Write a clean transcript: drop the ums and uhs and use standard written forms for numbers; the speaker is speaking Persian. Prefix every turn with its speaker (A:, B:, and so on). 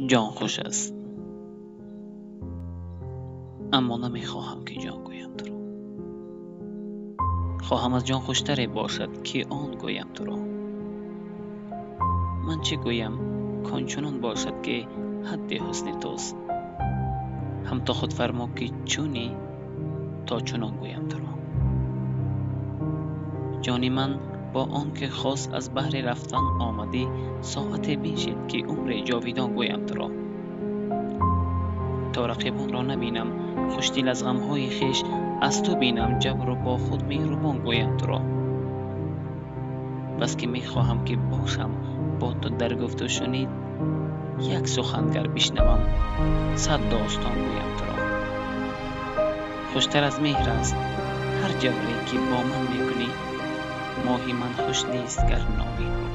A: جان خوش است، اما نمیخواهم که جان گویم تو را. خواهم از جان خوشتری باشد که آن گویم تو را. من چه گویم کان چنان باشد که حد حسن توست. هم تا خود فرما که چونی تا چنان گویم تو را. جان من با آن که خواست از بحر رفتن آمدی، ساعت بینشید که عمر جاویدان گویم تو را. تا رقیبان را نبینم خوشدل از غمهای خویش، از تو بینم جبر و با خود مهربان گویم تو را. بس که میخواهم که باشم با تو در گفت و شنید، یک سخن گر بشنوم 100 داستان گویم تو را. خوشتر از مهر است هر جبری که با من میکنی، ماهی من خوش نیست گر نامی.